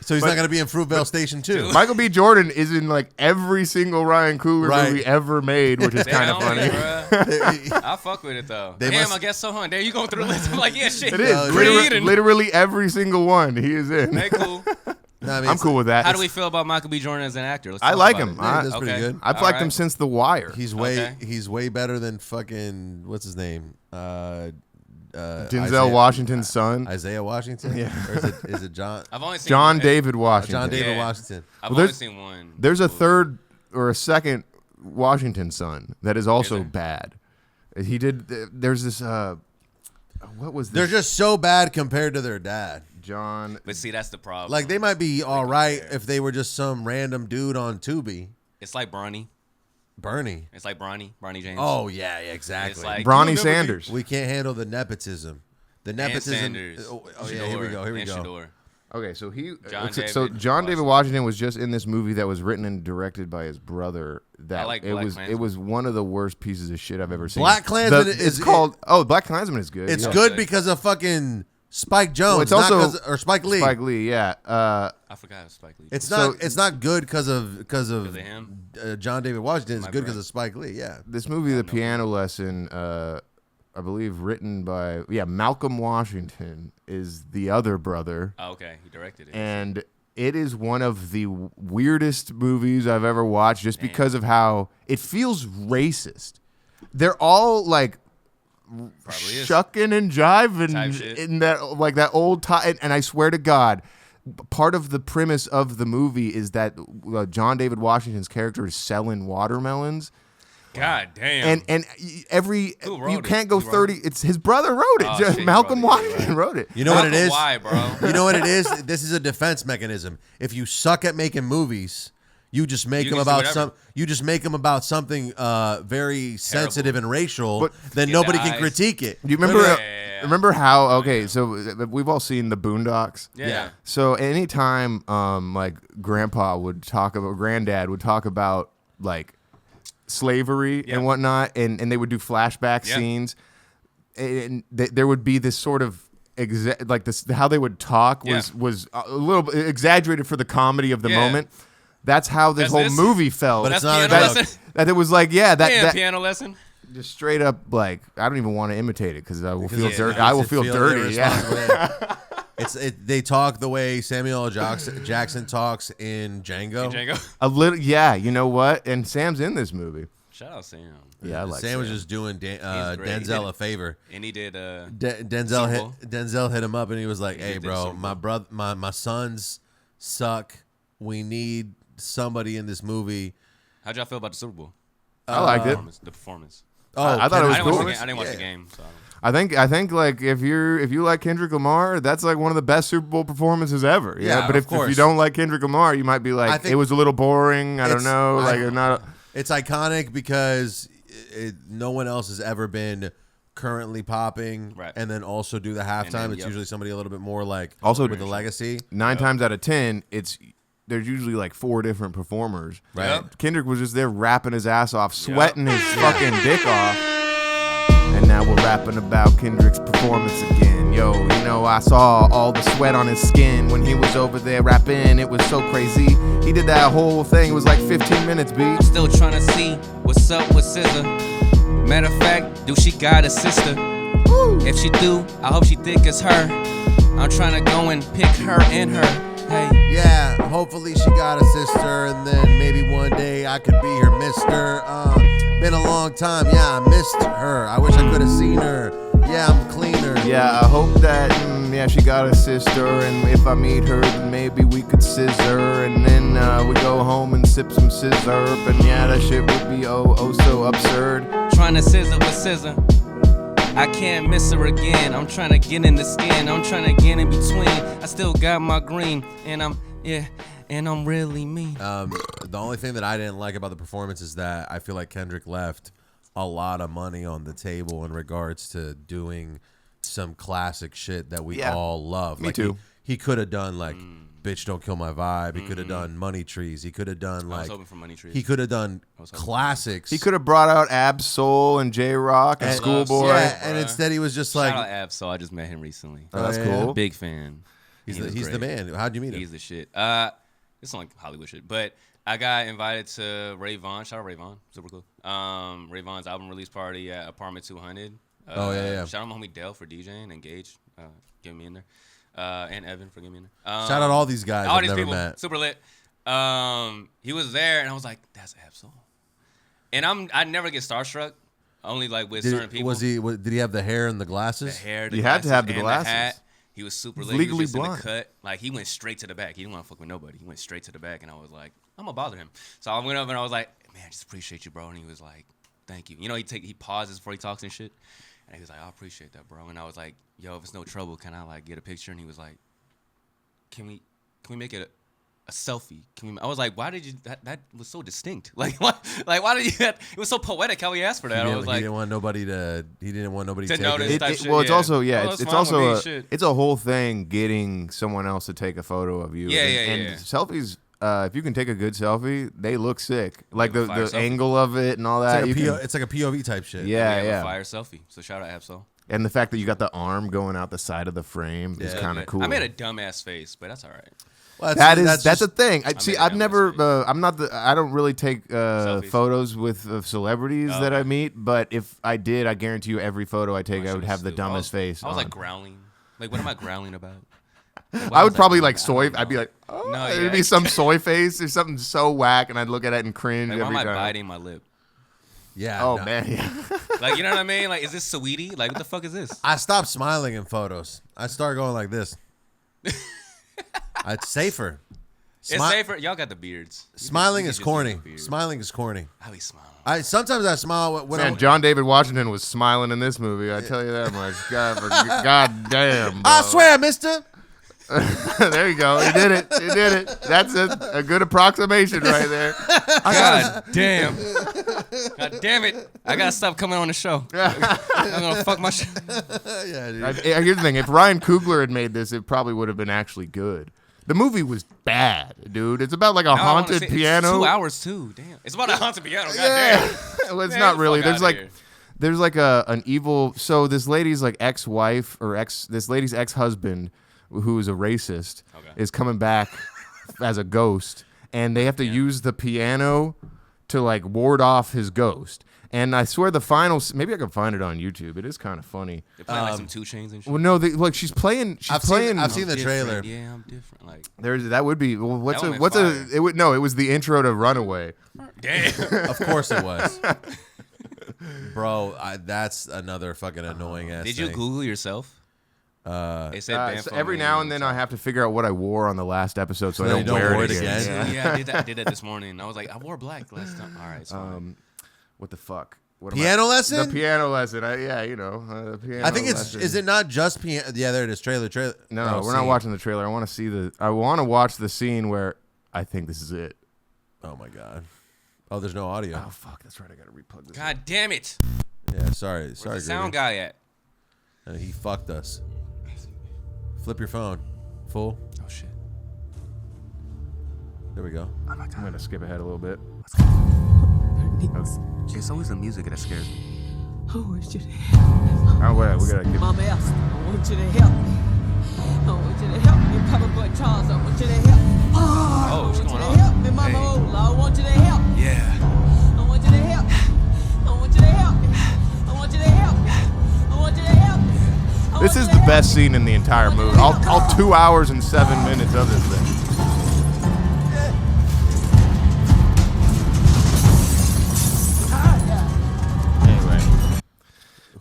So he's not gonna be in Fruitvale Station 2. Michael B. Jordan is in like every single Ryan Coogler Right. movie ever made, which is kind of Damn, funny. bruh. I fuck with it though. They Damn, must- I guess so, huh? There you go through the list. I'm like, yeah, shit. It is Creed and- literally every single one he is in. Hey, cool. No, I mean, I'm it's- cool with that. How do we feel about Michael B. Jordan as an actor? Let's I talk like about him. it. Yeah, that's pretty Okay. good. I've All liked right. him since The Wire. He's way better than fucking what's his name? Denzel Washington's son, Isaiah Washington. Yeah. Or is it John? I've only seen John one. David Washington. John David Yeah. Washington. I've Well, only there's- seen one. There's a movie. third or a second Washington son that is also there? bad. He did. There's this. What was this? They're just so bad compared to their dad. John. But see, that's the problem. Like they might be all right compare. if they were just some random dude on Tubi. It's like Bronny. Bernie. It's like Bronny James. Oh yeah, exactly. It's like Bronny you'll never be- Sanders. We can't handle the nepotism. The And nepotism. Sanders. Oh yeah, here we go. Here we And go. Shador. Okay, so John John David David Washington was just in this movie that was written and directed by his brother. That I like it Black was Klansman. it was one of the worst pieces of shit I've ever seen. Black Klansman It's is- called Black Klansman is good. It's yeah. good because of fucking Spike Jones. Well, it's not also 'cause- or Spike Lee. Spike Lee, yeah. I forgot it was Spike Lee. It's So- not. It's not good because of of him? John David Washington. It's Am I good because correct? of Spike Lee. Yeah. This movie, The Piano Lesson, I believe written by Malcolm Washington is the other brother, Oh, okay, he directed it. and it is one of the weirdest movies I've ever watched just because of how it feels racist. They're all like Probably is. shucking and jiving Type shit. in that like that old time, and I swear to God, part of the premise of the movie is that John David Washington's character is selling watermelons. God damn. And every Who wrote you it? can't go Who wrote 30. It's his brother wrote it. Oh, Just shit, he Malcolm wrote it, Washington wrote it. You know what it is? Why, bro? You know what it is? This is a defense mechanism. If you suck at making movies, you just make You them can do about whatever. some. You just make them about something very sensitive and racial. But- then Get nobody the can eyes. critique it. Do you remember? Yeah. Remember how? Okay, so we've all seen the Boondocks. Yeah. So anytime, like Granddad would talk about like slavery Yeah. and whatnot, and they would do flashback Yeah. scenes, and there would be this sort of like this how they would talk was Yeah. was a little bit exaggerated for the comedy of the Yeah. moment. That's how this That's whole this. movie felt. But That's it's not a piano joke. lesson. that it was like Yeah, that piano lesson. just straight up like I don't even want to imitate it because I will feel yeah, dirty. no, I will It feel feels dirty. Yeah. irresponsible. They talk the way Samuel L. Jackson talks in Django. Django. A little, yeah. You know what? And Sam's in this movie. Shout out Sam. Yeah, I like Sam was Sam. just doing great. Denzel a favor. And he did Denzel Super Bowl. Denzel hit him up and he was like, He "Hey, did bro, Super my Bowl. brother, my sons suck. We need somebody in this movie." How'd y'all feel about the Super Bowl? I liked it. The performance. Oh, I thought it was I didn't cool. watch the game. I didn't watch the Yeah. game. So I think like if you like Kendrick Lamar, that's like one of the best Super Bowl performances ever. Yeah, but of if you course. don't like Kendrick Lamar, you might be I like, think it was a little boring. I don't it's- know. I- Like not. It's iconic because no one else has ever been currently popping, Right. and then also do the halftime. then, It's yep. usually somebody a little bit more like Also- with the legacy. 9 times out of 10, there's usually like 4 different performers. Right. Yep. Kendrick was just there rapping his ass off, sweating his fucking dick off. And now we're rapping about Kendrick's performance again. Yo, you know, I saw all the sweat on his skin when he was over there rapping. It was so crazy. He did that whole thing. It was like 15 minutes, B. Still trying to see what's up with SZA. Matter of fact, do she got a sister? If she do, I hope she thick as her. I'm trying to go and pick her and her. Hey. Yeah, hopefully she got a sister, and then maybe one day I could be her mister. Been a long time, yeah, I missed her. I wish I could have seen her. Yeah, I'm cleaner. Yeah, I hope that, she got a sister. And if I meet her, then maybe we could scissor. And then we go home and sip some scissor. And yeah, that shit would be oh so absurd. Trying to scissor with SZA. I can't miss her again. I'm trying to get in the skin. I'm trying to get in between. I still got my green. And I'm really mean. The only thing that I didn't like about the performance is that I feel like Kendrick left a lot of money on the table in regards to doing some classic shit that we all love. Me too. He could have done like Bitch Don't Kill My Vibe. He could have done Money Trees. He could have done like. I was hoping for Money Trees. He could have done classics. He could have brought out Ab Soul and J Rock and Schoolboy. Yeah, and instead he was just like. Shout out Ab Soul. I just met him recently. Oh, that's cool. Big fan. He's the man. How'd you meet him? He's the shit. It's not like Hollywood shit, but I got invited to Ray Vaughn. Shout out Ray Vaughn. Super cool. Ray Vaughn's album release party at Apartment 200. Shout out my homie Dell for DJing and Gage. Getting me in there. And Evan for getting me in there. Shout out all these guys all I've these never people, met. super lit. He was there, and I was like, "That's Ab-Soul." And I never get starstruck, only like with certain people. Did he have the hair and the glasses? The hair, You had to have the and glasses. hat. He was super lit. Legally he was just blind. in the cut. Like he went straight to the back. He didn't want to fuck with nobody. He went straight to the back, and I was like, "I'm gonna bother him." So I went up and I was like, "Man, I just appreciate you, bro." And he was like, "Thank you." You know, he pauses before he talks and shit. And he was like, "I appreciate that, bro." And I was like, "Yo, if it's no trouble, can I like get a picture?" And he was like, "Can we make it a selfie? Can we?" I was like, "Why did you? That was so distinct. Like what? Like why did you? It was so poetic how he asked for that." I was like, he didn't want nobody to to take notice. it. Type shit, Well, it's yeah. also Oh, that's it's fine also with me, shit. it's a whole thing getting someone else to take a photo of you. Yeah, and yeah. selfies. If you can take a good selfie, they look sick. Like the Fire selfie. angle of it and all that. It's like a POV type shit. We Yeah, have yeah. a fire selfie. So shout out Ab-Soul. And the fact that you got the arm going out the side of the frame is Yeah. kind of cool. I made a dumbass face, but that's all right. Well, That's just- a thing. made See, a I've dumbass never. face. I don't really take Selfies. photos with celebrities that I meet. But if I did, I guarantee you, every photo I take, I would have the dumbest face. I was on. like growling. Like, what am I growling about? Like, what I would was probably growling? like I soy. don't I'd be know. like, oh, No, it'd yeah. be some soy face or something so whack, and I'd look at it and cringe Like, why every am I time. biting my lip? Yeah. Oh no. man, yeah. Like, you know what I mean? Like, is this sweetie? Like, what the fuck is this? I stopped smiling in photos. I start going like this. It's safer. It's safer. Y'all got the beards. Smiling You is can just corny. get the beard. Smiling is corny. I be smiling. Sometimes I smile when Man, I'm. John David Washington was smiling in this movie. I tell you that much. God damn. Bro. I swear, Mister. There you go. He did it. He did it. That's a good approximation right there. God damn. God damn it. I gotta stop coming on the show. I'm gonna fuck my shit. Yeah, dude. Here's the thing. If Ryan Coogler had made this, it probably would have been actually good. The movie was bad, dude. It's about like a haunted piano. It's 2 hours too. Damn. It's about a haunted piano. God Yeah. damn. Well, it's Man, not get the really. fuck There's outta like here. there's like an evil. So this lady's like ex-wife or this lady's ex-husband, who is a racist, is coming back as a ghost, and they have to use the piano to like ward off his ghost. And I swear the final, maybe I can find it on YouTube. It is kind of funny. They play like some 2 Chainz and shit. Well, no, like she's playing. I've seen the trailer. Yeah, I'm different. Like, That would be. Well, what's That a one what's went a? fire. It would no. It was the intro to Runaway. damn. Of course it was. Bro, that's another fucking annoying ass Did you thing. Google yourself? They said So every now and then I have to figure out what I wore on the last episode, so I then don't you don't wear wear it it again. again? Yeah. Yeah, I did that this morning. I was like, I wore black last time. All right, so What the fuck? What am Piano I- lesson? The piano lesson. Yeah, you know. The piano I think it's. lesson. Is it not just piano? Yeah, there it is. Trailer. No, Oh, we're not scene. watching the trailer. I want to see I want to watch the scene where I think this is it. Oh my god. Oh, there's no audio. Oh fuck, that's right. I gotta replug this. God damn it. Yeah, sorry. Where's Sorry, the sound Groovyie. guy at? He fucked us. Flip your phone. Full. Oh shit. There we go. I'm gonna skip ahead a little bit. It's always the music that scares me. I want you to help me. Oh wait, we gotta get. Mama Elsa, I want you to help me. I want you to help me. Papa Boy Charles, I want you to help me. Oh, what's I want going you on? to help me. Mama Hey. Ola, I want you to help me. Yeah. I want you to help me. I want you to help me. I want you to help me. I want you to help me. I want This you is to the help best me. scene in the entire movie. All 2 hours and 7 minutes of this thing. Anyway,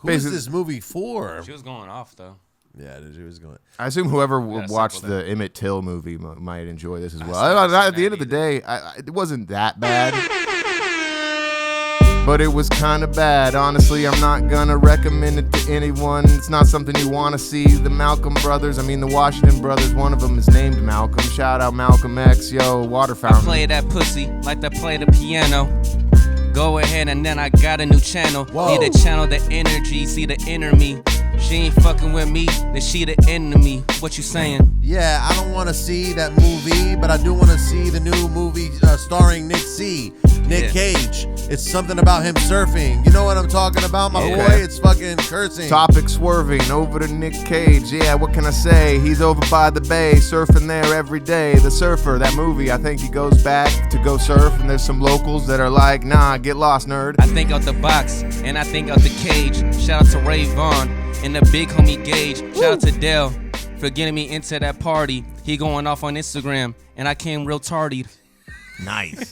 Who is Basically- this movie for? She was going off though. Yeah, she was going. I assume whoever gotta watched circle the Emmett Till movie might enjoy this as well. still haven't At seen the end that of the day, it wasn't that bad. But it was kind of bad. Honestly, I'm not gonna recommend it to anyone. It's not something you want to see. The Malcolm brothers, the Washington brothers, one of them is named Malcolm. shout out Malcolm X, yo, water I fountain. play that pussy like I play the piano. Go ahead and then I got a new channel. Whoa. Need to channel the energy, see the inner me. She ain't fucking with me, then she the enemy. What you saying? Yeah, I don't want to see that movie, but I do want to see the new movie starring Nick Yeah. Cage. It's something about him surfing. You know what I'm talking about, my Okay. boy? It's fucking cursing. Topic swerving over to Nick Cage. Yeah, what can I say? He's over by the bay, surfing there every day. The Surfer, that movie, I think he goes back to go surf, and there's some locals that are like, nah, get lost, nerd. I think out the box, and I think out the cage. Shout out to Ray Vaughn and the big homie Gage. Shout out to Dell for getting me into that party. He going off on Instagram, and I came real tardy. Nice.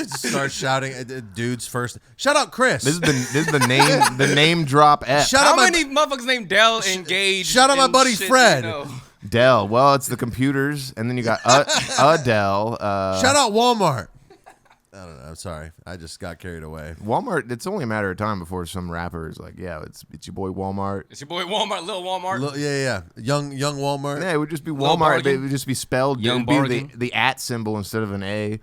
Start shouting at dudes first. Shout out Chris. This is the name drop F. Shout How out my many motherfuckers named Dell and Gage? shout out my and buddy shit, Fred. you know? Dell. Well, it's the computers, and then you got Adele. shout out Walmart. I don't know. I'm sorry. I just got carried away. Walmart. It's only a matter of time before some rapper is like, yeah, it's your boy Walmart. It's your boy Walmart, Lil Walmart. Yeah. Young Walmart. Yeah, it would just be Little Walmart. bargain. It would just be spelled. Young It would be bargain. the at symbol instead of an A.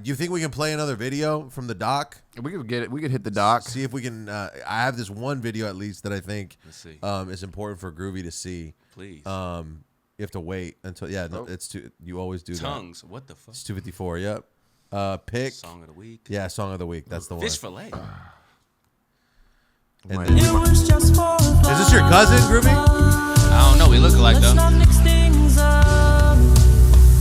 You think we can play another video from the doc? We could get it. We could hit the doc. See if we can. I have this one video at least that I think Let's see. is important for Groovy to see. Please. You have to wait until it's too. You always do Tongues. What the fuck? that. It's 2:54. Yep. Pick. Song of the week. Yeah, song of the week. That's the one. Fish fillet. And Might- then- is this your cousin, Groovy? I don't know. We look alike though.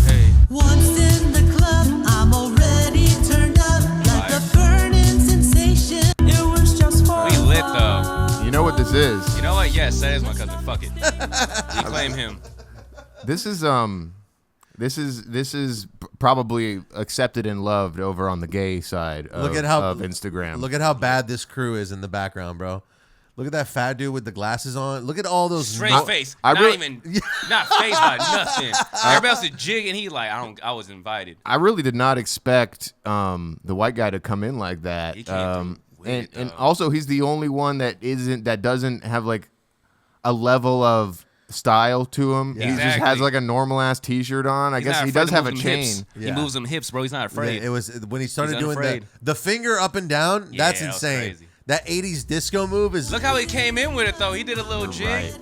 Hey. Once in the club, I'm already turned up like a burning sensation. It was just for We lit though. You know what this is? You know what? Yes, that is my cousin. Fuck it. We claim him. This is probably accepted and loved over on the gay side of, Look at how of Instagram. Look at how bad this crew is in the background, bro. Look at that fat dude with the glasses on. Look at all those Straight face. I not really- even. Not phased by nothing. Everybody else is jigging. He like, I was invited. I really did not expect the white guy to come in like that. He came through with it, and though. also he's the only one that doesn't have like a level of style to him. Yeah. He just Exactly. has like a normal ass t-shirt on. I He's guess not he afraid does to have move a them chain. hips. Yeah. He moves them hips, bro. He's not afraid. It was when he started He's doing unafraid. the finger up and down. Yeah, That's that was insane. crazy. That 80s disco move is. Look how he came in with it though. He did a little jig. Right.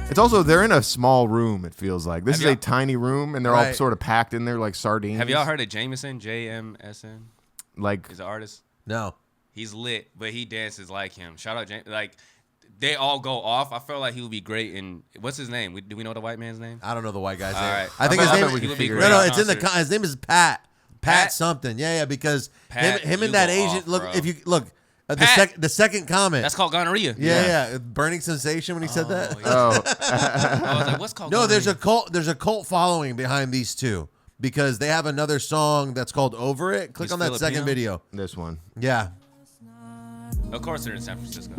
It's also they're in a small room. It feels like this Have is a y'all- tiny room, and they're all Right. sort of packed in there like sardines. Have y'all heard of Jameson? JMSN. Like He's an artist. No. He's lit, but he dances like him. Shout out James. Like they all go off. I feel like he would be great in. What's his name? Do we know the white man's name? I don't know the white guy's All name. right. I think his I name. bet we can He would be figure great it No, out. it's in the. concert. His name is Pat. Pat Pat? something. Yeah, because Pat, him you and that go Asian. off, Look, bro. if you look, Pat. the second comment. That's called gonorrhea. yeah, burning sensation when he said that. Yeah. oh, I was like, what's called? No, there's a gonorrhea? cult. There's a cult following behind these two because they have another song that's called "Over It." Click He's on that second Filipino? video. this one. Yeah, Of course, they're in San Francisco.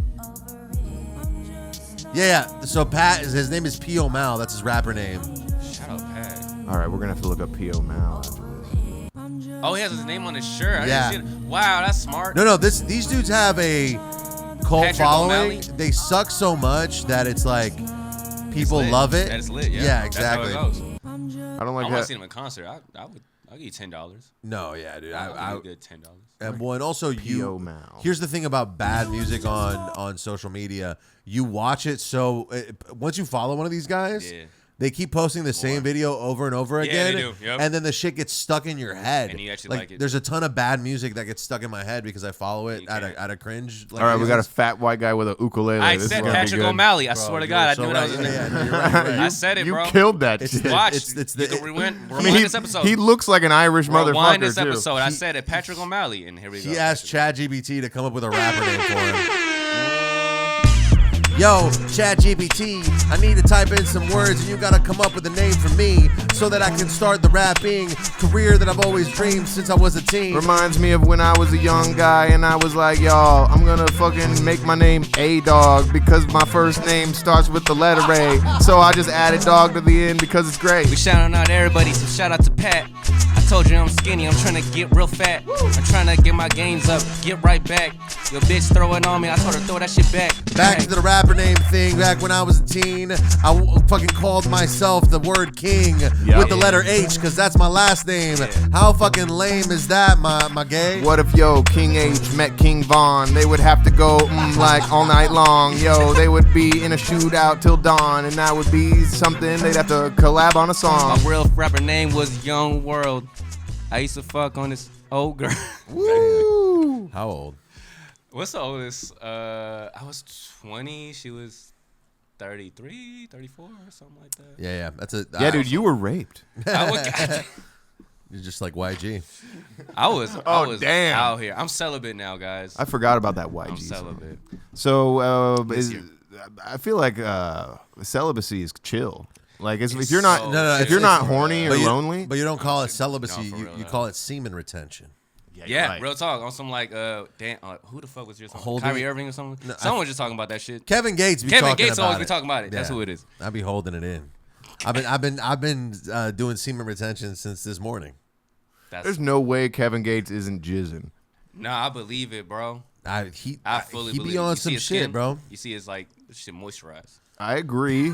yeah. So Pat is his name is P. O'Mal. That's his rapper name. Shout out Pat. All right, we're gonna have to look up P.O. Mal after this. Oh, he has his name on his shirt. I Yeah. didn't see it. Wow, that's smart. No. These dudes have a cult Patrick following. O'Malley? They suck so much that it's like people lit. love it. That is lit. Yeah, Yeah, exactly. That's how it goes. I don't I like want to that. see him in concert. I'll give you $10. No, yeah, dude. I'll I give you a good $10. and well, and also P.O. Mal. Here's the thing about bad music on social media. You watch it once you follow one of these guys, Yeah. they keep posting the same video over and over Yeah, again, they do, yep. and then the shit gets stuck in your head. And you actually like it. There's a ton of bad music that gets stuck in my head because I follow it You at can't. a cringe. All right, we got a fat white guy with a ukulele. I this is said gonna be Patrick good. O'Malley. I Bro, swear to you God, were I so knew that was his right. name. Yeah, you're right. I said it, You bro. killed that It's shit. the- Watch. it's you the- can rewind I mean, this episode. he looks like an Irish Rewind motherfucker this too. episode. I said it, Patrick O'Malley, and here we go. He asked ChatGPT to come up with a rapper name for him. Yo, ChatGPT, I need to type in some words and you gotta come up with a name for me so that I can start the rapping career that I've always dreamed since I was a teen. Reminds me of when I was a young guy and I was like, y'all, I'm gonna fucking make my name A-Dog because my first name starts with the letter A. So I just added dog to the end because it's great. We shouting out everybody, so shout out to Pat. I told you I'm skinny, I'm trying to get real fat. I'm trying to get my gains up, get right back. Your bitch throwing on me, I told her throw that shit back. Back to the rapper name thing. Back when I was a teen, I fucking called myself the word king with the letter H because that's my last name. How fucking lame is that, my gay? What if King H met King Von? They would have to go like all night long. Yo, they would be in a shootout till dawn, and that would be something they'd have to collab on a song. My real rapper name was Young World. I used to fuck on this old girl. Woo! How old? What's the oldest? I was 20. She was 33, 34, or something like that. Yeah. That's a Yeah, dude, you were raped. You're just like YG. I was damn. out here. I'm celibate now, guys. I forgot about that YG. I'm song. celibate. So I feel like celibacy is chill. Like if you're not if you're not horny or lonely, But you don't call it celibacy. No, for real, you no. call it semen retention. Yeah, right. real talk. On some like, damn, who the fuck was just Holding Kyrie it? Irving or something? No, Someone was just talking about that shit. Kevin Gates be Kevin talking Gates about always it. be talking about it. That's who it is. I be holding it in. I've been doing semen retention since this morning. there's no way Kevin Gates isn't jizzing. Nah, I believe it, bro. I fully he believe be it. on You see some his shit, skin? bro. You see his like shit moisturized. I agree,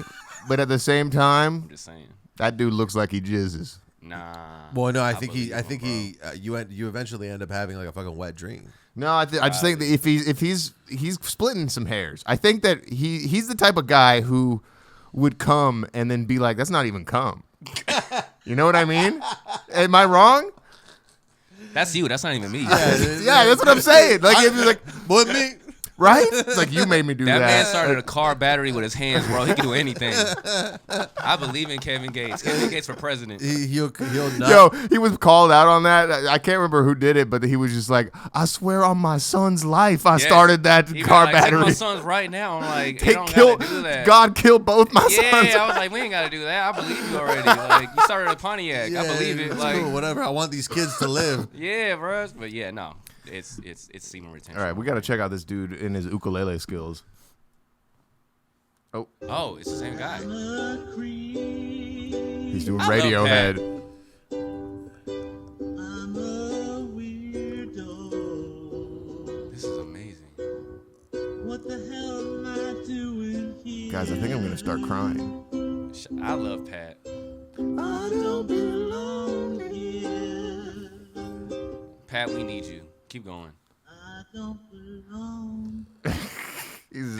but at the same time, I'm just saying. that dude looks like he jizzes. Nah. Well, no, I think believe him, bro. you eventually end up having like a fucking wet dream. No, I just think that if he's splitting some hairs. I think that he's the type of guy who would come and then be like, that's not even cum. You know what I mean? Am I wrong? That's you. That's not even me. Yeah, that's what I'm saying. Like if you're like, But me, right? It's like you made me do that. That man started a car battery with his hands, bro. He can do anything. I believe in Kevin Gates. Kevin Gates for president. he'll nut. Yo, he was called out on that. I can't remember who did it, but he was just like, I swear on my son's life, I started that He car like, take battery. my sons right now. I'm like, They you don't kill, gotta do that. God killed both my Yeah, sons. I was like, we ain't gotta do that. I believe you already. Like, you started a Pontiac. I believe it. it's Like, cool, whatever. I want these kids to live. yeah, bro. But yeah, no, it's semen retention. All right, we got to check out this dude in his ukulele skills. Oh, it's the same guy. He's doing I love Radiohead. This is amazing. What the hell am I doing here? Guys, I think I'm going to start crying. I love Pat. I don't belong here. Pat, we need you. Keep going. I don't belong.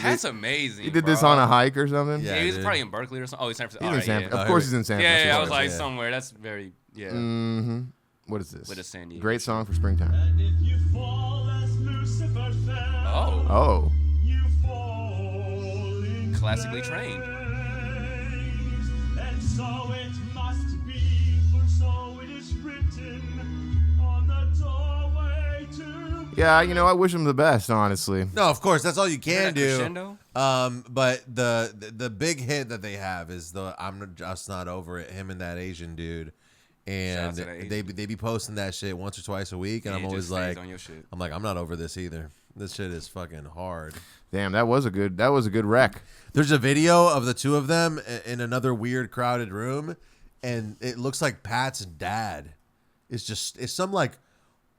Pat's amazing. He did bro. this on a hike or something? Yeah, he was dude. probably in Berkeley or something. Oh, he's San Francisco. He's in All San right, Of yeah. course he's in San Yeah, Francisco. I was like yeah. somewhere. That's very Mm-hmm. What is this? With a San Diego Great shit. song for springtime. And if you fall as Lucifer fell, Oh, Oh. you fall in classically trained. flames. And so it must be, for so it is written on the doorway to Yeah, you know, I wish him the best, honestly. No, of course, that's all you can That do. crescendo? But the big hit that they have is the "I'm Just Not Over It." Him and that Asian dude, and Shout out to that they be posting that shit once or twice a week, and Yeah, I'm it always just stays like, on your shit. I'm like, I'm not over this either. This shit is fucking hard. Damn, that was a good wreck. There's a video of the two of them in another weird crowded room, and it looks like Pat's dad. It's some like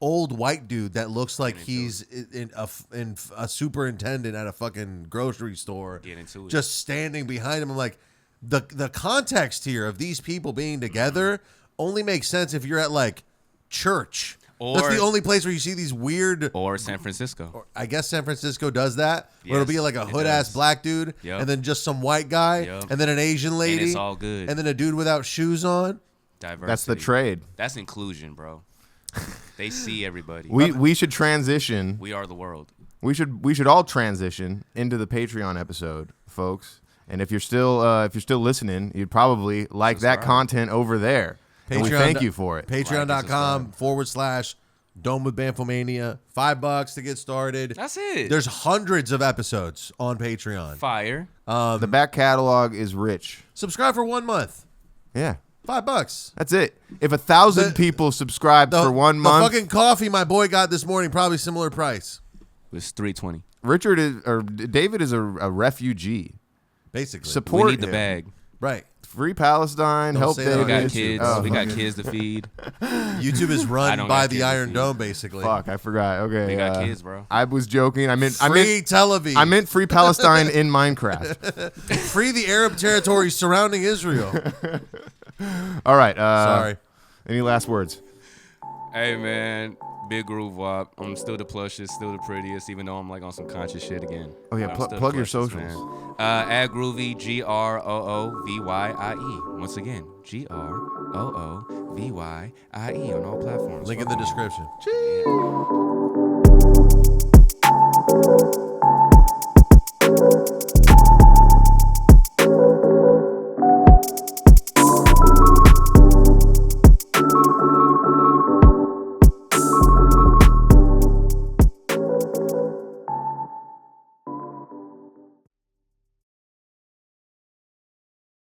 old white dude that looks like he's in a superintendent at a fucking grocery store, Get into it. just standing behind him. I'm like, the context here of these people being together only makes sense if you're at like church. That's the only place where you see these weird. Or San Francisco. I guess San Francisco does that, where it'll be Yes, like a it hood ass does. black dude, Yep. and then just some white guy, Yep. and then an Asian lady, it's all good. and then a dude without shoes on. Diversity. That's the trade. That's inclusion, bro. They see everybody. We should transition. We are the world. We should all transition into the Patreon episode, folks. And if you're still listening, you'd probably like that content over there. And we thank you for it. Patreon.com/Dome with Bamfomania. $5 to get started. That's it. There's hundreds of episodes on Patreon. Fire. The back catalog is rich. Subscribe for 1 month. Yeah. $5. That's it. If 1,000 people subscribe for 1 month, The fucking coffee my boy got this morning, probably similar price. It was $3.20. David is a refugee. Basically. Support We need the him. bag. Right. Free Palestine. Don't help say that We on got David. kids. Oh, we got fuck. kids to feed. YouTube is I run don't by got the kids to Iron feed. Dome, basically. Fuck, I forgot. Okay, We got kids, bro. I was joking. I meant Free Tel Aviv. I meant free Palestine in Minecraft. free the Arab territories surrounding Israel. All right. Sorry. Any last words? Hey man, big groove wop. I'm still the plushest, still the prettiest, even though I'm like on some conscious shit again. Oh, yeah, But I'm pl- still the plug your plushest, socials. man. At Groovyie, Groovyie. Once again, Groovyie on all platforms. Link in the description. Yeah.